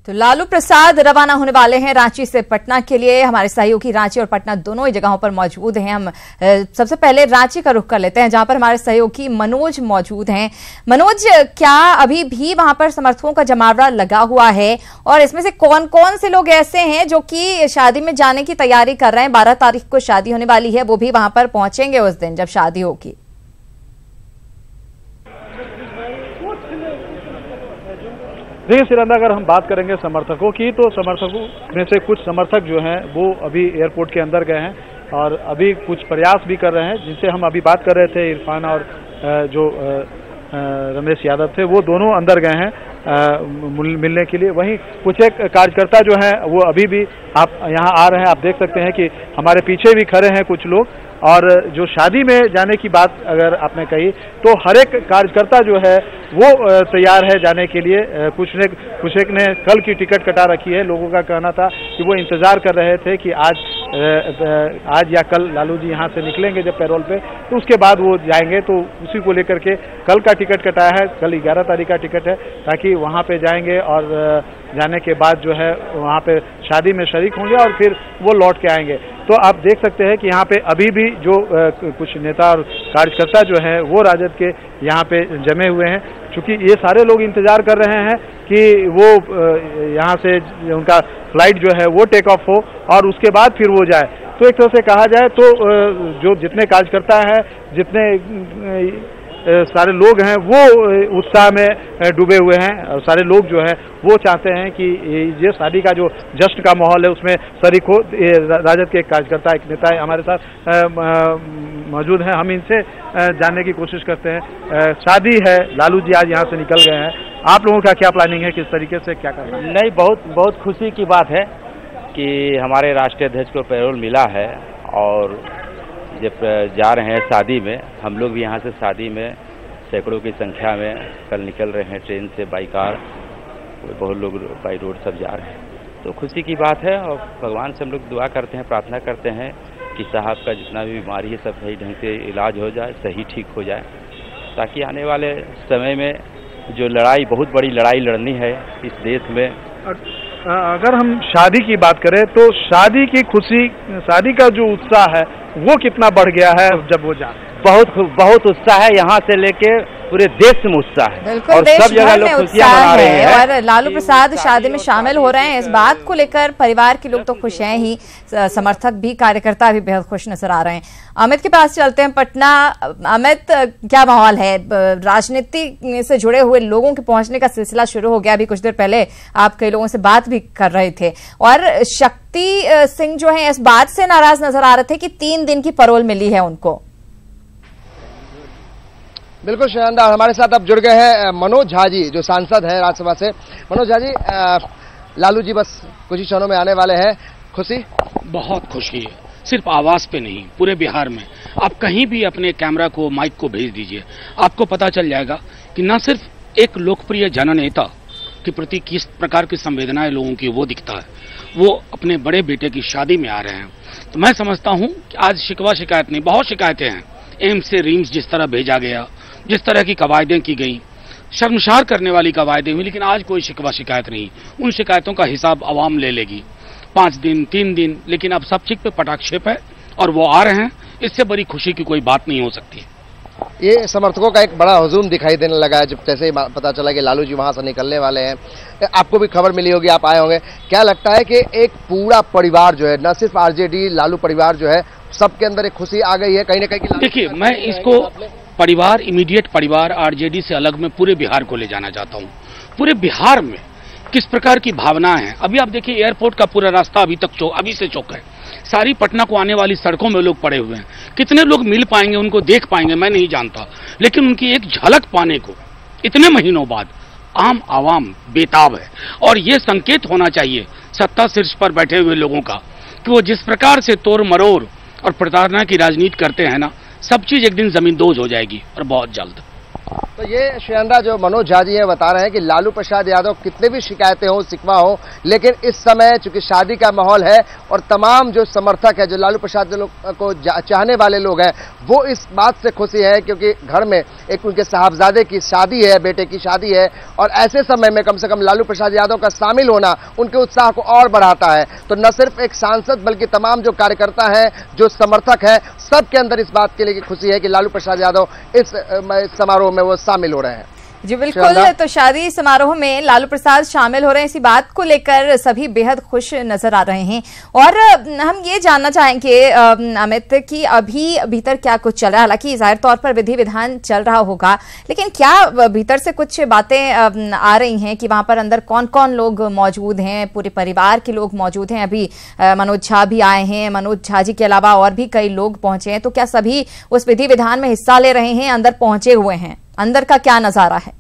तो लालू प्रसाद रवाना होने वाले हैं रांची से पटना के लिए। हमारे सहयोगी रांची और पटना दोनों ही जगहों पर मौजूद हैं। हम सबसे पहले रांची का रुख कर लेते हैं, जहां पर हमारे सहयोगी मनोज मौजूद हैं। मनोज, क्या अभी भी वहां पर समर्थकों का जमावड़ा लगा हुआ है और इसमें से कौन कौन से लोग ऐसे हैं जो कि शादी में जाने की तैयारी कर रहे हैं? 12 तारीख को शादी होने वाली है, वो भी वहां पर पहुंचेंगे उस दिन जब शादी होगी। देखिए सिरंदा, अगर हम बात करेंगे समर्थकों की, तो समर्थकों में से कुछ समर्थक जो हैं वो अभी एयरपोर्ट के अंदर गए हैं और अभी कुछ प्रयास भी कर रहे हैं, जिनसे हम अभी बात कर रहे थे। इरफान और जो रमेश यादव थे, वो दोनों अंदर गए हैं मिलने के लिए। वहीं कुछ एक कार्यकर्ता जो हैं वो अभी भी आप यहाँ आ रहे हैं। आप देख सकते हैं कि हमारे पीछे भी खड़े हैं कुछ लोग। और जो शादी में जाने की बात अगर आपने कही, तो हर एक कार्यकर्ता जो है वो तैयार है जाने के लिए। कुछ एक ने कल की टिकट कटा रखी है। लोगों का कहना था कि वो इंतजार कर रहे थे कि आज या कल लालू जी यहाँ से निकलेंगे जब पैरोल पे, तो उसके बाद वो जाएंगे। तो उसी को लेकर के कल का टिकट कटाया है। कल 11 तारीख का टिकट है, ताकि वहाँ पे जाएंगे और जाने के बाद जो है वहाँ पे शादी में शरीक होंगे और फिर वो लौट के आएंगे। तो आप देख सकते हैं कि यहाँ पे अभी भी जो कुछ नेता और कार्यकर्ता जो है वो राजद के यहाँ पे जमे हुए हैं, क्योंकि ये सारे लोग इंतजार कर रहे हैं कि वो यहाँ से उनका फ्लाइट जो है वो टेक ऑफ हो और उसके बाद फिर वो जाए। तो एक तरह से कहा जाए तो जो जितने कार्यकर्ता हैं, जितने सारे लोग हैं, वो उत्साह में डूबे हुए हैं। और सारे लोग जो है वो चाहते हैं कि ये शादी का जो जश्न का माहौल है उसमें शरीक हो। राजद के एक कार्यकर्ता, एक नेता है हमारे साथ मौजूद हैं। हम इनसे जानने की कोशिश करते हैं। शादी है, लालू जी आज यहाँ से निकल गए हैं, आप लोगों का क्या प्लानिंग है, किस तरीके से क्या करना है? नहीं, बहुत खुशी की बात है कि हमारे राष्ट्रीय अध्यक्ष को पैरोल मिला है और जब जा रहे हैं शादी में। हम लोग भी यहाँ से शादी में सैकड़ों की संख्या में कल निकल रहे हैं, ट्रेन से, बाई कार, बहुत लोग बाई रोड सब जा रहे हैं। तो खुशी की बात है और भगवान से हम लोग दुआ करते हैं, प्रार्थना करते हैं कि साहब का जितना भी बीमारी है सब सही ढंग से इलाज हो जाए, सही ठीक हो जाए, ताकि आने वाले समय में जो लड़ाई, बहुत बड़ी लड़ाई लड़नी है इस देश में। अगर हम शादी की बात करें तो शादी की खुशी, शादी का जो उत्साह है वो कितना बढ़ गया है जब वो जा? बहुत उत्साह है, यहाँ से लेके पूरे देश में उत्साह है। बिल्कुल, और देश सब जगह भर लोग में खुशियां उत्साह मना रहे हैं और लालू प्रसाद शादी में शामिल हो रहे हैं। इस बात को लेकर परिवार के लोग तो खुश हैं ही, समर्थक भी, कार्यकर्ता भी बेहद खुश नजर आ रहे हैं। अमित के पास चलते हैं, पटना। अमित, क्या माहौल है? राजनीति से जुड़े हुए लोगों के पहुंचने का सिलसिला शुरू हो गया। अभी कुछ देर पहले आप कई लोगों से बात भी कर रहे थे और शक्ति सिंह जो है इस बात से नाराज नजर आ रहे थे कि 3 दिन की पैरोल मिली है उनको। बिल्कुल शानदार, हमारे साथ अब जुड़ गए हैं मनोज झा जी, जो सांसद हैं राज्यसभा से। मनोज झा जी, लालू जी बस कुछ ही क्षणों में आने वाले हैं, खुशी? बहुत खुशी है, सिर्फ आवाज पे नहीं, पूरे बिहार में। आप कहीं भी अपने कैमरा को, माइक को भेज दीजिए, आपको पता चल जाएगा कि न सिर्फ एक लोकप्रिय जननेता के प्रति किस प्रकार की संवेदनाएं लोगों की वो दिखता है, वो अपने बड़े बेटे की शादी में आ रहे हैं। तो मैं समझता हूं कि आज शिकवा शिकायत नहीं, बहुत शिकायतें हैं। एम्स से रिम्स जिस तरह भेजा गया, जिस तरह की कवायदें की गई, शर्मसार करने वाली कवायदें हुई, लेकिन आज कोई शिकवा शिकायत नहीं। उन शिकायतों का हिसाब आवाम ले लेगी, 5 दिन, 3 दिन, लेकिन अब सब चीज पे पटाक्षेप है और वो आ रहे हैं। इससे बड़ी खुशी की कोई बात नहीं हो सकती। ये समर्थकों का एक बड़ा हुजूम दिखाई देने लगा है जब जैसे ही पता चला कि लालू जी वहां से निकलने वाले हैं। आपको भी खबर मिली होगी, आप आए होंगे। क्या लगता है कि एक पूरा परिवार जो है, न सिर्फ आरजेडी, लालू परिवार जो है, सबके अंदर एक खुशी आ गई है कहीं ना कहीं? देखिए, मैं इसको परिवार, इमीडिएट परिवार, आरजेडी से अलग मैं पूरे बिहार को ले जाना चाहता हूँ। पूरे बिहार में किस प्रकार की भावनाएं हैं। अभी आप देखिए, एयरपोर्ट का पूरा रास्ता अभी से चौक है। सारी पटना को आने वाली सड़कों में लोग पड़े हुए हैं। कितने लोग मिल पाएंगे, उनको देख पाएंगे, मैं नहीं जानता, लेकिन उनकी एक झलक पाने को इतने महीनों बाद आम आवाम बेताब है। और ये संकेत होना चाहिए सत्ता शीर्ष पर बैठे हुए लोगों का कि वो जिस प्रकार से तोड़ मरोड़ और प्रताड़ना की राजनीति करते हैं ना, सब चीज एक दिन जमींदोज हो जाएगी और बहुत जल्द। तो ये श्रीनंदा जो मनोज झा जी हैं बता रहे हैं कि लालू प्रसाद यादव कितने भी शिकायतें हो, शिकवा हो, लेकिन इस समय चूंकि शादी का माहौल है और तमाम जो समर्थक है, जो लालू प्रसाद को चाहने वाले लोग हैं, वो इस बात से खुशी है क्योंकि घर में एक उनके साहबजादे की शादी है, बेटे की शादी है, और ऐसे समय में कम से कम लालू प्रसाद यादव का शामिल होना उनके उत्साह को और बढ़ाता है। तो न सिर्फ एक सांसद बल्कि तमाम जो कार्यकर्ता हैं, जो समर्थक हैं, सबके अंदर इस बात के लिए खुशी है कि लालू प्रसाद यादव इस समारोह में वो शामिल हो रहे हैं। जी बिल्कुल, तो शादी समारोह में लालू प्रसाद शामिल हो रहे हैं, इसी बात को लेकर सभी बेहद खुश नजर आ रहे हैं। और हम ये जानना चाहेंगे अमित कि अभी भीतर क्या कुछ चल रहा है। हालांकि जाहिर तौर पर विधि विधान चल रहा होगा, लेकिन क्या भीतर से कुछ बातें आ रही हैं कि वहां पर अंदर कौन कौन लोग मौजूद हैं? पूरे परिवार के लोग मौजूद हैं। अभी मनोज झा भी आए हैं, मनोज झा जी के अलावा और भी कई लोग पहुंचे हैं। तो क्या सभी उस विधि विधान में हिस्सा ले रहे हैं, अंदर पहुंचे हुए हैं? अंदर का क्या नजारा है?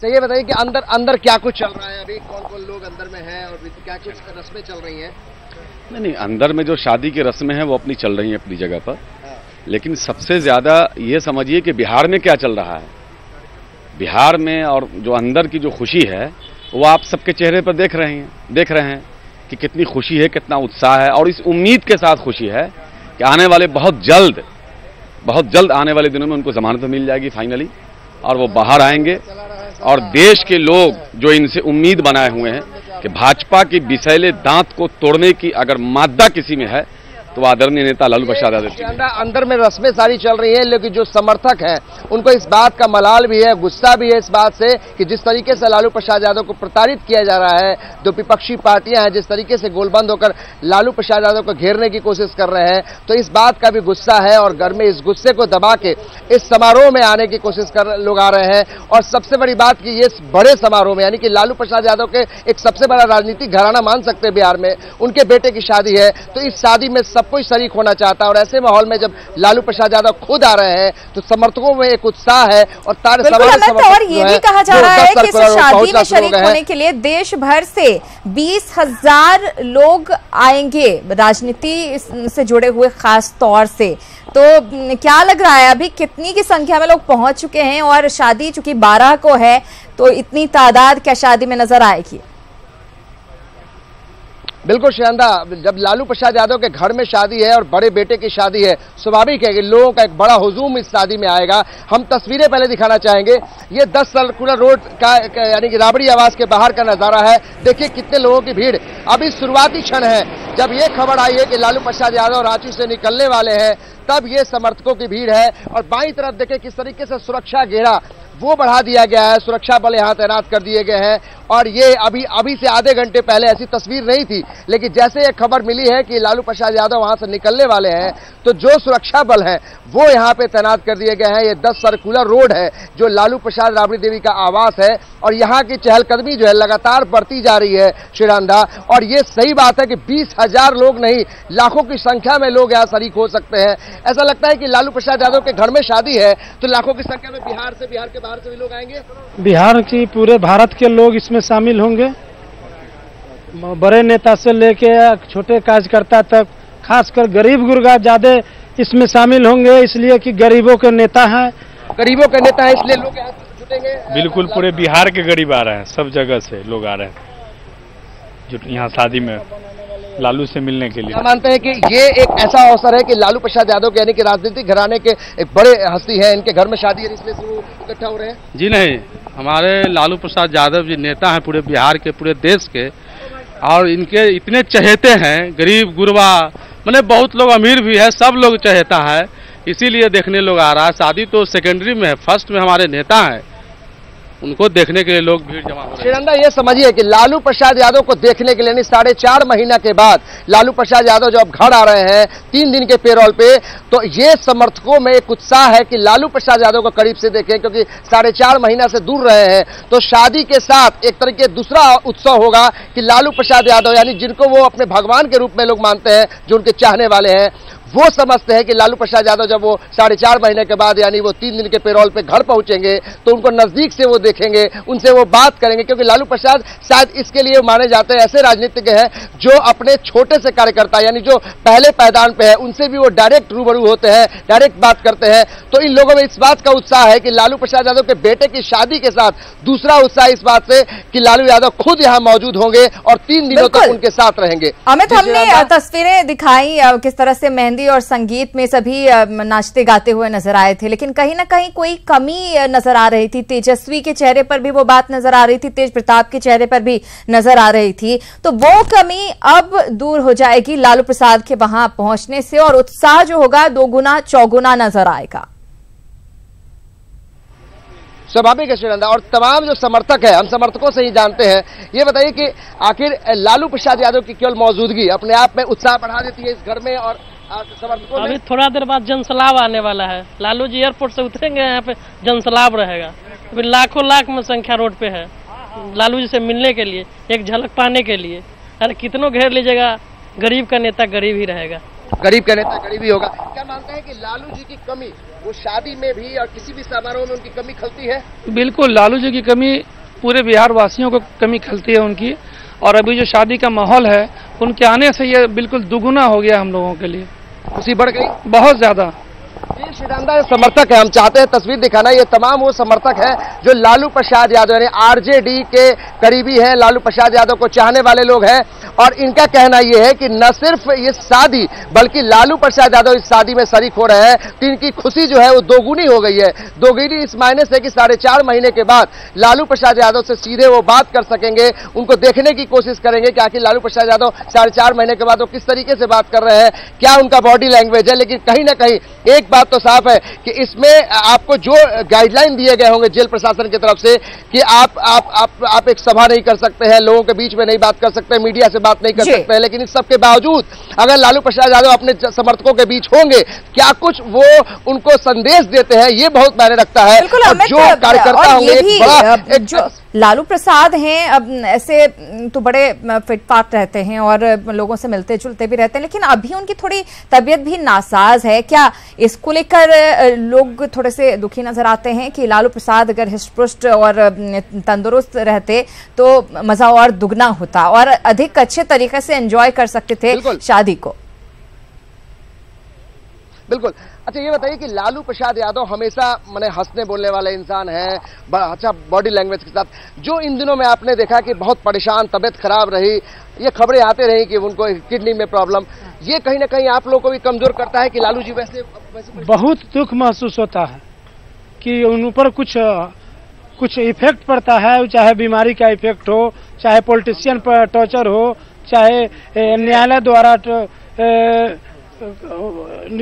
ये बताइए कि अंदर क्या कुछ चल रहा है, अभी कौन कौन लोग अंदर में हैं और क्या कुछ रस्में चल रही हैं? नहीं, अंदर में जो शादी की रस्में हैं वो अपनी चल रही हैं अपनी जगह पर, लेकिन सबसे ज्यादा ये समझिए कि बिहार में क्या चल रहा है। बिहार में और जो अंदर की जो खुशी है वो आप सबके चेहरे पर देख रहे हैं कि कितनी खुशी है, कितना उत्साह है, और इस उम्मीद के साथ खुशी है कि आने वाले बहुत जल्द आने वाले दिनों में उनको जमानत मिल जाएगी फाइनली, और वो बाहर आएंगे। और देश के लोग जो इनसे उम्मीद बनाए हुए हैं कि भाजपा की विषैले दांत को तोड़ने की अगर मादा किसी में है तो आदरणीय नेता लालू प्रसाद यादव। अंदर में रस्में सारी चल रही हैं, लेकिन जो समर्थक हैं उनको इस बात का मलाल भी है, गुस्सा भी है इस बात से कि जिस तरीके से लालू प्रसाद यादव को प्रताड़ित किया जा रहा है, जो विपक्षी पार्टियां हैं जिस तरीके से गोलबंद होकर लालू प्रसाद यादव को घेरने की कोशिश कर रहे हैं, तो इस बात का भी गुस्सा है। और घर में इस गुस्से को दबा के इस समारोह में आने की कोशिश कर लोग आ रहे हैं। और सबसे बड़ी बात कि ये बड़े समारोह में, यानी कि लालू प्रसाद यादव के एक सबसे बड़ा राजनीतिक घराना मान सकते हैं बिहार में, उनके बेटे की शादी है, तो इस शादी में सब कोई शरीक होना चाहता है। और ऐसे माहौल में जब लालू प्रसाद यादव खुद आ रहे हैं तो समर्थकों में एक उत्साह है। और और ये भी कहा जा रहा है कि इस शादी में शरीक होने के लिए देश भर से 20,000 लोग आएंगे, राजनीति से जुड़े हुए खास तौर से। तो क्या लग रहा है अभी कितनी की संख्या में लोग पहुंच चुके हैं? और शादी चूंकि 12 को है तो इतनी तादाद क्या शादी में नजर आएगी? बिल्कुल श्रीनंदा, जब लालू प्रसाद यादव के घर में शादी है और बड़े बेटे की शादी है, स्वाभाविक है कि लोगों का एक बड़ा हुजूम इस शादी में आएगा। हम तस्वीरें पहले दिखाना चाहेंगे। ये 10 सर्कुलर रोड का यानी कि राबड़ी आवास के बाहर का नजारा है। देखिए कितने लोगों की भीड़। अभी शुरुआती क्षण है, जब ये खबर आई है कि लालू प्रसाद यादव रांची से निकलने वाले हैं, तब ये समर्थकों की भीड़ है। और बाईं तरफ देखें किस तरीके से सुरक्षा घेरा वो बढ़ा दिया गया है, सुरक्षा बल यहां तैनात कर दिए गए हैं। और ये अभी से आधे घंटे पहले ऐसी तस्वीर नहीं थी, लेकिन जैसे ये खबर मिली है कि लालू प्रसाद यादव वहां से निकलने वाले हैं, तो जो सुरक्षा बल है वो यहां पे तैनात कर दिए गए हैं। ये 10 सर्कुलर रोड है जो लालू प्रसाद राबड़ी देवी का आवास है, और यहाँ की चहलकदमी जो है लगातार बढ़ती जा रही है श्रीनंदा। और ये सही बात है कि 20,000 लोग नहीं, लाखों की संख्या में लोग यहाँ शरीक हो सकते हैं। ऐसा लगता है कि लालू प्रसाद यादव के घर में शादी है तो लाखों की संख्या में बिहार के बाहर से भी लोग आएंगे। बिहार की पूरे भारत के लोग इसमें शामिल होंगे, बड़े नेता से लेके छोटे कार्यकर्ता तक, खासकर गरीब गुरगा ज्यादा इसमें शामिल होंगे, इसलिए कि गरीबों के नेता हैं। गरीबों के नेता हैं इसलिए लोग यहाँ जुटेंगे। बिल्कुल, पूरे बिहार के गरीब आ रहे हैं, सब जगह से लोग आ रहे हैं यहाँ शादी में लालू से मिलने के लिए। मानते हैं कि ये एक ऐसा अवसर है कि लालू प्रसाद यादव के यानी कि राजनीतिक घराने के एक बड़े हस्ती हैं, इनके घर में शादी है इसलिए वो इकट्ठा हो रहे हैं। जी नहीं, हमारे लालू प्रसाद यादव जी नेता हैं पूरे बिहार के, पूरे देश के, और इनके इतने चहेते हैं, गरीब गुरबा मतलब बहुत लोग, अमीर भी है, सब लोग चहेता है, इसीलिए देखने लोग आ रहा है। शादी तो सेकेंडरी में है, फर्स्ट में हमारे नेता हैं, उनको देखने के लिए लोग भीड़ जमा हो रहे हैं। श्रीनंदा ये समझिए कि लालू प्रसाद यादव को देखने के लिए 4.5 महीना के बाद लालू प्रसाद यादव जब घर आ रहे हैं 3 दिन के पेरोल पे, तो ये समर्थकों में एक उत्साह है कि लालू प्रसाद यादव को करीब से देखें, क्योंकि 4.5 महीना से दूर रहे हैं। तो शादी के साथ एक तरीके दूसरा उत्सव होगा कि लालू प्रसाद यादव यानी जिनको वो अपने भगवान के रूप में लोग मानते हैं, जो उनके चाहने वाले हैं, वो समझते हैं कि लालू प्रसाद यादव जब वो 4.5 महीने के बाद यानी वो 3 दिन के पेरोल पे घर पहुंचेंगे तो उनको नजदीक से वो देखेंगे, उनसे वो बात करेंगे, क्योंकि लालू प्रसाद शायद इसके लिए माने जाते हैं ऐसे राजनीतिज्ञ हैं जो अपने छोटे से कार्यकर्ता यानी जो पहले पैदान पे है उनसे भी वो डायरेक्ट रूबरू होते हैं, डायरेक्ट बात करते हैं। तो इन लोगों में इस बात का उत्साह है कि लालू प्रसाद यादव के बेटे की शादी के साथ दूसरा उत्साह इस बात से कि लालू यादव खुद यहां मौजूद होंगे और 3 दिनों तक उनके साथ रहेंगे। अमित, हमने तस्वीरें दिखाई किस तरह से मेहंदी और संगीत में सभी नाचते गाते हुए नजर आए थे, लेकिन कहीं ना कहीं कोई कमी नजर आ रही थी। तेजस्वी के चेहरे पर भी वो बात नजर आ रही थी, तेज प्रताप के चेहरे पर भी नजर आ रही थी। तो वो कमी अब दूर हो जाएगी लालू प्रसाद के वहां पहुंचने से और उत्साह जो होगा 2 गुना 4 गुना नजर आएगा। स्वाभाविक है श्रीनंदा, और तमाम जो समर्थक है हम समर्थकों से ही जानते हैं। ये बताइए कि आखिर लालू प्रसाद यादव की केवल मौजूदगी अपने आप में उत्साह बढ़ा देती है इस घर में और समर्थकों में? अभी थोड़ा देर बाद जनसलाब आने वाला है। लालू जी एयरपोर्ट से उतरेंगे, यहाँ पे जनसलाब रहेगा। अभी लाखों लाख में संख्या रोड पे है लालू जी से मिलने के लिए, एक झलक पाने के लिए। अरे कितनों घेर लीजिएगा, गरीब का नेता गरीब ही रहेगा, गरीब का नेता गरीब ही होगा। क्या मानते हैं कि लालू जी की कमी वो शादी में भी और किसी भी समारोह में उनकी कमी खलती है? बिल्कुल, लालू जी की कमी पूरे बिहार वासियों को कमी खलती है उनकी। और अभी जो शादी का माहौल है उनके आने से ये बिल्कुल दुगुना हो गया हम लोगों के लिए, खुशी बढ़ गई बहुत ज्यादा। ये श्रीनंदा समर्थक है, हम चाहते हैं तस्वीर दिखाना। ये तमाम वो समर्थक है जो लालू प्रसाद यादव यानी आरजेडी के करीबी हैं, लालू प्रसाद यादव को चाहने वाले लोग हैं। और इनका कहना यह है कि न सिर्फ ये शादी बल्कि लालू प्रसाद यादव इस शादी में शरीक हो रहे हैं तो इनकी खुशी जो है वो दोगुनी हो गई है। दोगुनी इस मायने से कि 4.5 महीने के बाद लालू प्रसाद यादव से सीधे वो बात कर सकेंगे, उनको देखने की कोशिश करेंगे कि आखिर लालू प्रसाद यादव 4.5 महीने के बाद वो किस तरीके से बात कर रहे हैं, क्या उनका बॉडी लैंग्वेज है। लेकिन कहीं ना कहीं एक बात तो साफ है कि इसमें आपको जो गाइडलाइन दिए गए होंगे जेल प्रशासन की तरफ से कि आप एक सभा नहीं कर सकते हैं, लोगों के बीच में नहीं बात कर सकते, मीडिया से बात नहीं कर सकते हैं। लेकिन इस सब के बावजूद अगर लालू प्रसाद यादव अपने समर्थकों के बीच होंगे, क्या कुछ वो उनको संदेश देते हैं, ये बहुत मायने रखता है। जो कार्यकर्ता होंगे जो लालू प्रसाद हैं, अब ऐसे तो बड़े फिटफाट रहते हैं और लोगों से मिलते जुलते भी रहते हैं, लेकिन अभी उनकी थोड़ी तबीयत भी नासाज है। क्या इसको लेकर लोग थोड़े से दुखी नजर आते हैं कि लालू प्रसाद अगर हृष्टपुष्ट और तंदुरुस्त रहते तो मजा और दुगना होता और अधिक अच्छे तरीके से एंजॉय कर सकते थे शादी को? बिल्कुल। अच्छा ये बताइए कि लालू प्रसाद यादव हमेशा माने हंसने बोलने वाले इंसान हैं, अच्छा बॉडी लैंग्वेज के साथ, जो इन दिनों में आपने देखा कि बहुत परेशान, तबीयत खराब रही, ये खबरें आते रही कि उनको किडनी में प्रॉब्लम, ये कहीं ना कहीं आप लोगों को भी कमजोर करता है कि लालू जी वैसे बहुत दुख महसूस होता है कि उन ऊपर कुछ इफेक्ट पड़ता है, चाहे बीमारी का इफेक्ट हो, चाहे पॉलिटिशियन पर टॉर्चर हो, चाहे न्यायालय द्वारा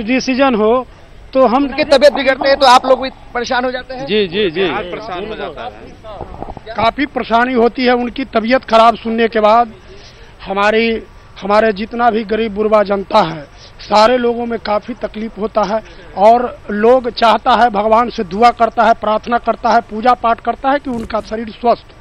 डिसीजन हो, तो हम उनकी तबीयत बिगड़ते हैं तो आप लोग भी परेशान हो जाते हैं? जी जी जी, परेशान हो जाता है, काफी परेशानी होती है उनकी तबीयत खराब सुनने के बाद। हमारे जितना भी गरीब गुरबा जनता है, सारे लोगों में काफी तकलीफ होता है और लोग चाहता है, भगवान से दुआ करता है, प्रार्थना करता है, पूजा पाठ करता है कि उनका शरीर स्वस्थ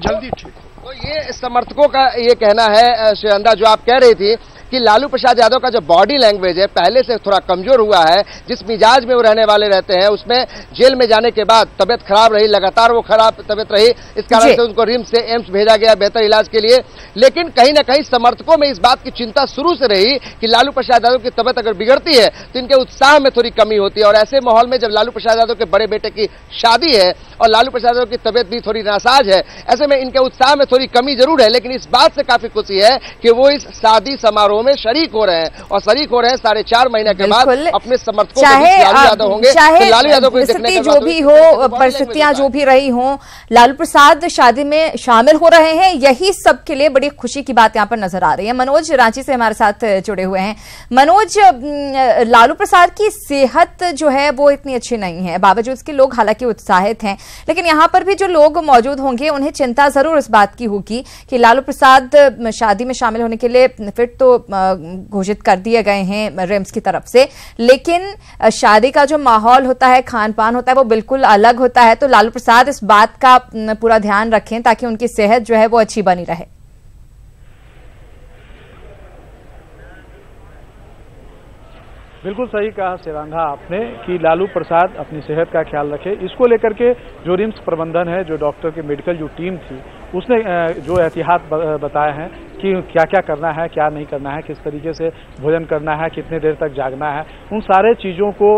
जल्दी ठीक हो। तो ये समर्थकों का ये कहना है श्रीनंदा, जो आप कह रही थी कि लालू प्रसाद यादव का जो बॉडी लैंग्वेज है पहले से थोड़ा कमजोर हुआ है, जिस मिजाज में वो रहने वाले रहते हैं उसमें जेल में जाने के बाद तबियत खराब रही, लगातार वो खराब तबियत रही, इस कारण से उनको रिम्स से एम्स भेजा गया बेहतर इलाज के लिए। लेकिन कहीं ना कहीं समर्थकों में इस बात की चिंता शुरू से रही कि लालू प्रसाद यादव की तबियत अगर बिगड़ती है तो इनके उत्साह में थोड़ी कमी होती है। और ऐसे माहौल में जब लालू प्रसाद यादव के बड़े बेटे की शादी है और लालू प्रसाद यादव की तबियत भी थोड़ी नासाज है, ऐसे में इनके उत्साह में थोड़ी कमी जरूर है। लेकिन इस बात से काफी खुशी है कि वो इस शादी समारोह में शरीक हो रहे हैं और शरीक हो रहे हैं 4.5 महीने के बाद अपने समर्थकों के बीच लालू यादव होंगे। चाहे लालू यादव को स्थिति जो भी हो, परिस्थितियां जो भी रही हों, लालू प्रसाद शादी में शामिल हो रहे हैं, यही सबके लिए बड़ी खुशी की बात यहां पर नजर आ रही है। मनोज रांची से हमारे साथ जुड़े हुए हैं। मनोज, लालू प्रसाद की सेहत जो है वो इतनी अच्छी नहीं है, बावजूद इसके लोग हालांकि उत्साहित हैं, लेकिन यहां पर भी जो लोग मौजूद होंगे उन्हें चिंता जरूर इस बात की होगी कि लालू प्रसाद शादी में शामिल होने के लिए फिट तो घोषित कर दिए गए हैं रिम्स की तरफ से, लेकिन शादी का जो माहौल होता है, खान पान होता है, वो बिल्कुल अलग होता है। तो लालू प्रसाद इस बात का पूरा ध्यान रखें ताकि उनकी सेहत जो है वो अच्छी बनी रहे। बिल्कुल सही कहा शिवांधा आपने कि लालू प्रसाद अपनी सेहत का ख्याल रखे। इसको लेकर के जो रिम्स प्रबंधन है, जो डॉक्टर की मेडिकल जो टीम थी, उसने जो एहतियात बताए हैं कि क्या क्या करना है, क्या नहीं करना है, किस तरीके से भोजन करना है, कितने देर तक जागना है, उन सारे चीज़ों को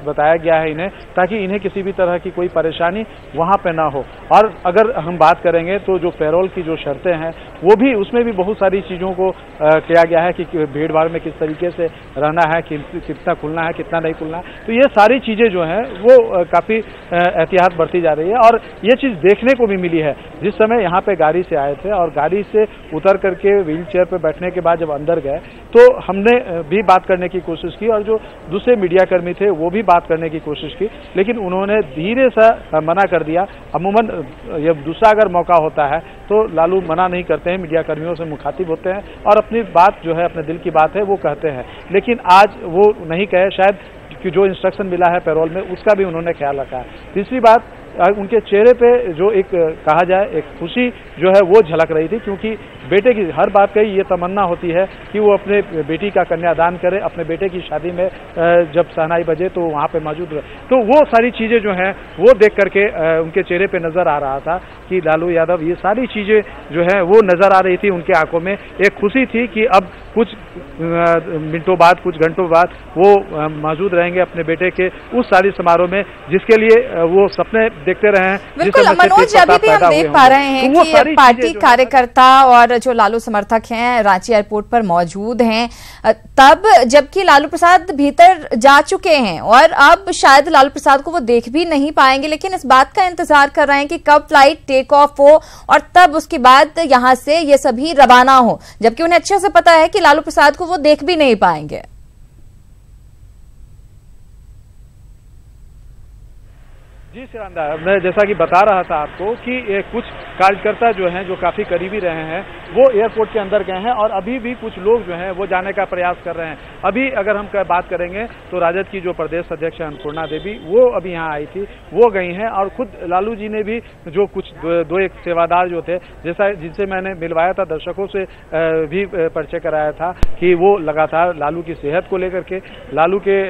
बताया गया है इन्हें, ताकि इन्हें किसी भी तरह की कोई परेशानी वहाँ पे ना हो। और अगर हम बात करेंगे तो जो पैरोल की जो शर्तें हैं वो भी, उसमें भी बहुत सारी चीज़ों को किया गया है कि भीड़ भाड़ में किस तरीके से रहना है, कितना खुलना है, कितना नहीं खुलना है। तो ये सारी चीज़ें जो हैं वो काफ़ी एहतियात बरती जा रही है। और ये चीज़ देखने को भी मिली है, जिस समय यहाँ पे गाड़ी से आए थे और गाड़ी से उतर करके व्हील चेयर पर बैठने के बाद जब अंदर गए तो हमने भी बात करने की कोशिश की और जो दूसरे मीडिया कर्मी थे वो भी बात करने की कोशिश की, लेकिन उन्होंने धीरे सा मना कर दिया। अमूमन ये दूसरा अगर मौका होता है तो लालू मना नहीं करते हैं, मीडिया कर्मियों से मुखातिब होते हैं और अपनी बात जो है, अपने दिल की बात है वो कहते हैं। लेकिन आज वो नहीं कहे, शायद कि जो इंस्ट्रक्शन मिला है पैरोल में उसका भी उन्होंने ख्याल रखा है। तीसरी बात, उनके चेहरे पे जो एक कहा जाए एक खुशी जो है वो झलक रही थी, क्योंकि बेटे की हर बात की ये तमन्ना होती है कि वो अपने बेटी का कन्यादान करे, अपने बेटे की शादी में जब शहनाई बजे तो वहाँ पे मौजूद रहे। तो वो सारी चीज़ें जो हैं वो देख करके उनके चेहरे पे नज़र आ रहा था कि लालू यादव, ये सारी चीज़ें जो है वो नज़र आ रही थी उनके आंखों में। एक खुशी थी कि अब कुछ मिनटों बाद, कुछ घंटों बाद वो मौजूद रहेंगे अपने बेटे के उस शादी समारोह में जिसके लिए वो सपने देखते रहे हैं। बिल्कुल मनोज, अभी भी हम देख पा रहे हैं कि पार्टी कार्यकर्ता और जो लालू समर्थक हैं रांची एयरपोर्ट पर मौजूद हैं, तब जबकि लालू प्रसाद भीतर जा चुके हैं और अब शायद लालू प्रसाद को वो देख भी नहीं पाएंगे, लेकिन इस बात का इंतजार कर रहे हैं कि कब फ्लाइट टेक ऑफ हो और तब उसके बाद यहां से ये सभी रवाना हो, जबकि उन्हें अच्छे से पता है कि लालू प्रसाद को वो देख भी नहीं पाएंगे। जी शिवांधा, मैं जैसा कि बता रहा था आपको कि कुछ कार्यकर्ता जो हैं, जो काफ़ी करीबी रहे हैं, वो एयरपोर्ट के अंदर गए हैं और अभी भी कुछ लोग जो हैं वो जाने का प्रयास कर रहे हैं। अभी अगर हम बात करेंगे तो राजद की जो प्रदेश अध्यक्ष अन्नपूर्णा देवी, वो अभी यहाँ आई थी, वो गई हैं और खुद लालू जी ने भी जो कुछ दो एक सेवादार जो थे, जैसा जिनसे मैंने मिलवाया था, दर्शकों से भी परिचय कराया था कि वो लगातार लालू की सेहत को लेकर के, लालू के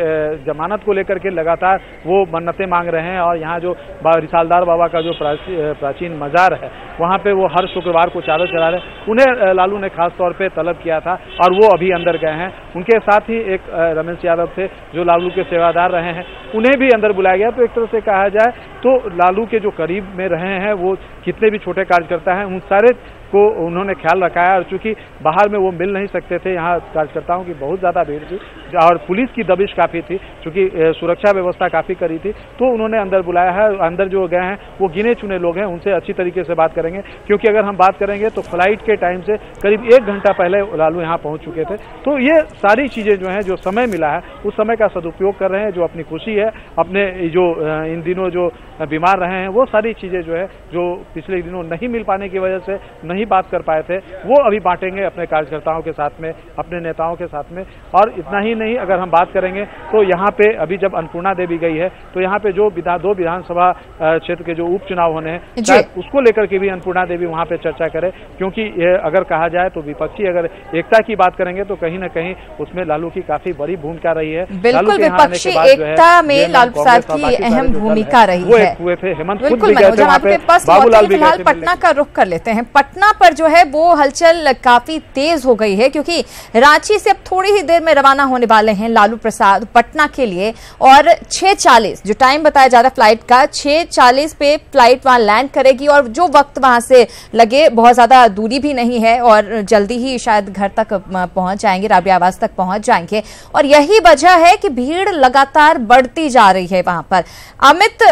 जमानत को लेकर के लगातार वो मन्नतें मांग रहे हैं। और यहाँ जो रिसालदार बाबा का जो प्राचीन मजार है, वहाँ पे वो हर शुक्रवार को चादर चढ़ा रहे, उन्हें लालू ने खास तौर पे तलब किया था और वो अभी अंदर गए हैं। उनके साथ ही एक रमेश यादव थे जो लालू के सेवादार रहे हैं, उन्हें भी अंदर बुलाया गया। तो एक तरह से कहा जाए तो लालू के जो करीब में रहे हैं वो जितने भी छोटे कार्यकर्ता हैं उन सारे को उन्होंने ख्याल रखा है। और चूंकि बाहर में वो मिल नहीं सकते थे, यहाँ कार्यकर्ताओं की बहुत ज़्यादा भीड़ थी और पुलिस की दबिश काफ़ी थी, चूंकि सुरक्षा व्यवस्था काफ़ी कड़ी थी, तो उन्होंने अंदर बुलाया है। अंदर जो गए हैं वो गिने चुने लोग हैं, उनसे अच्छी तरीके से बात करेंगे, क्योंकि अगर हम बात करेंगे तो फ्लाइट के टाइम से करीब 1 घंटा पहले लालू यहाँ पहुँच चुके थे। तो ये सारी चीज़ें जो हैं, जो समय मिला है उस समय का सदुपयोग कर रहे हैं। जो अपनी खुशी है, अपने जो इन दिनों जो बीमार रहे हैं, वो सारी चीज़ें जो है, जो पिछले दिनों नहीं मिल पाने की वजह से नहीं बात कर पाए थे, वो अभी बांटेंगे अपने कार्यकर्ताओं के साथ में, अपने नेताओं के साथ में। और इतना ही नहीं, अगर हम बात करेंगे तो यहाँ पे अभी जब अन्नपूर्णा देवी गई है तो यहाँ पे जो 2 विधानसभा क्षेत्र के जो उपचुनाव होने हैं, शायद उसको लेकर के भी अन्नपूर्णा देवी वहाँ पे चर्चा करे, क्योंकि ये अगर कहा जाए तो विपक्षी अगर एकता की बात करेंगे तो कहीं ना कहीं उसमें लालू की काफी बड़ी भूमिका रही है। बिल्कुल, विपक्षी एकता में लालू प्रसाद की अहम भूमिका रही है। हुए थे हेमंत, बिल्कुल मनोज, हम आपके पास फिलहाल पटना का रुख कर लेते हैं। पटना पर जो है वो हलचल काफी तेज हो गई है, क्योंकि रांची से अब थोड़ी ही देर में रवाना होने वाले हैं लालू प्रसाद पटना के लिए और 6:40 जो टाइम बताया जा रहा है फ्लाइट का, 6:40 पे फ्लाइट वहां लैंड करेगी और जो वक्त वहां से लगे, बहुत ज्यादा दूरी भी नहीं है और जल्दी ही शायद घर तक पहुंच जाएंगे, राबिया आवास तक पहुंच जाएंगे। और यही वजह है कि भीड़ लगातार बढ़ती जा रही है वहां पर। अमित,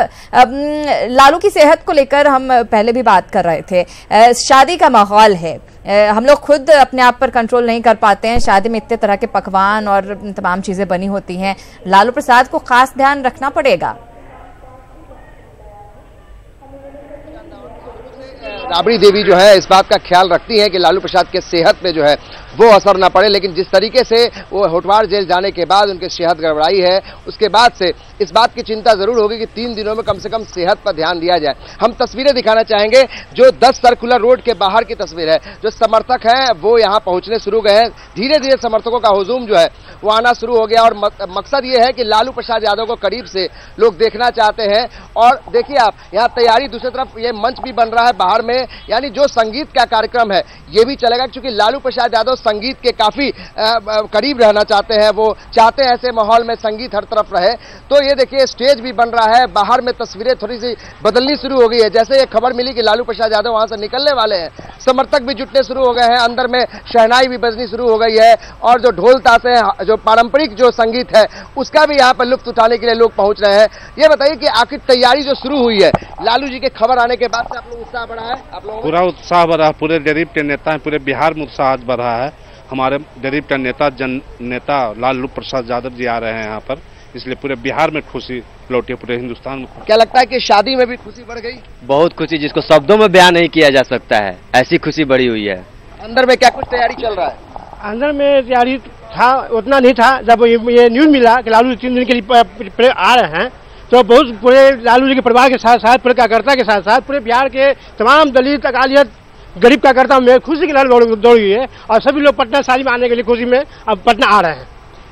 लालू की सेहत को लेकर हम पहले भी बात कर रहे थे, शादी का माहौल है, हम लोग खुद अपने आप पर कंट्रोल नहीं कर पाते हैं, शादी में इतने तरह के पकवान और तमाम चीजें बनी होती हैं, लालू प्रसाद को खास ध्यान रखना पड़ेगा। राबड़ी देवी जो है इस बात का ख्याल रखती हैं कि लालू प्रसाद के सेहत पे जो है वो असर ना पड़े, लेकिन जिस तरीके से वो होटवार जेल जाने के बाद उनकी सेहत गड़बड़ाई है, उसके बाद से इस बात की चिंता जरूर होगी कि 3 दिनों में कम से कम सेहत पर ध्यान दिया जाए। हम तस्वीरें दिखाना चाहेंगे जो 10 सर्कुलर रोड के बाहर की तस्वीर है। जो समर्थक हैं वो यहाँ पहुंचने शुरू गए हैं, धीरे धीरे समर्थकों का हुजूम जो है वो आना शुरू हो गया और मकसद ये है कि लालू प्रसाद यादव को करीब से लोग देखना चाहते हैं। और देखिए आप यहाँ तैयारी, दूसरी तरफ ये मंच भी बन रहा है बाहर में, यानी जो संगीत का कार्यक्रम है ये भी चलेगा, क्योंकि लालू प्रसाद यादव संगीत के काफी करीब रहना चाहते हैं, वो चाहते हैं ऐसे माहौल में संगीत हर तरफ रहे। तो ये देखिए स्टेज भी बन रहा है, बाहर में तस्वीरें थोड़ी सी बदलनी शुरू हो गई है। जैसे ये खबर मिली कि लालू प्रसाद यादव वहां से निकलने वाले हैं, समर्थक भी जुटने शुरू हो गए हैं, अंदर में शहनाई भी बजनी शुरू हो गई है और जो ढोल ताशे, जो पारंपरिक जो संगीत है उसका भी यहाँ पर लुत्फ उठाने के लिए लोग पहुंच रहे हैं। ये बताइए कि आखिर तैयारी जो शुरू हुई है लालू जी के खबर आने के बाद से आप लोग उत्साह बढ़ा है? आप लोगों पूरा उत्साह बढ़ा, पूरे गरीब के नेता है, पूरे बिहार में उत्साह आज बढ़ा है। हमारे गरीब का नेता, जन नेता लालू प्रसाद यादव जी आ रहे हैं यहाँ पर, इसलिए पूरे बिहार में खुशी लौटी, पूरे हिंदुस्तान में। क्या लगता है कि शादी में भी खुशी बढ़ गई? बहुत खुशी, जिसको शब्दों में बयान नहीं किया जा सकता है, ऐसी खुशी बढ़ी हुई है। अंदर में क्या कुछ तैयारी चल रहा है? अंदर में तैयारी था, उतना नहीं था। जब ये न्यूज मिला कि लालू 3 दिन के लिए आ रहे हैं तो बहुत पूरे लालू जी के परिवार के साथ साथ, पूरे कार्यकर्ता के साथ साथ पूरे बिहार के तमाम दलित, अकालियत, गरीब कार्यकर्ता में खुशी के लाल दौड़ गई है और सभी लोग पटना शादी में आने के लिए खुशी में अब पटना आ रहे हैं।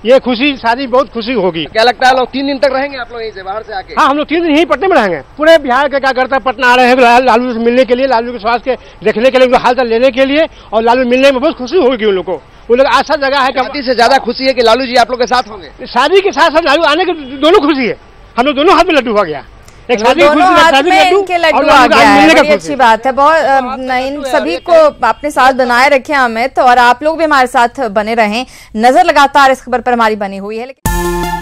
ये खुशी, शादी बहुत खुशी होगी। क्या लगता है लोग 3 दिन तक रहेंगे आप लोग यहीं से बाहर से आके? हाँ, हम लोग 3 दिन यहीं पटने में रहेंगे। पूरे बिहार के कार्यकर्ता पटना आ रहे हैं लालू से मिलने के लिए, लालू के स्वास्थ्य के देखने के लिए, हालचाल लेने के लिए, और लालू मिलने में बहुत खुशी होगी उन लोग को। वो लोग आशा जगह है कि शादी से ज्यादा खुशी है कि लालू जी आप लोग के साथ होंगे। शादी के साथ साथ लालू आने के दोनों खुशी है। हम लोग दोनों हाथ में लड्डू हो गया, एक दोनों हाथ में इनके लड्डू आ गया है। बड़ी अच्छी बात है, बहुत इन सभी को अपने साथ बनाए रखें अमित, और आप लोग भी हमारे साथ बने रहें। नजर लगातार इस खबर पर हमारी बनी हुई है। लेकिन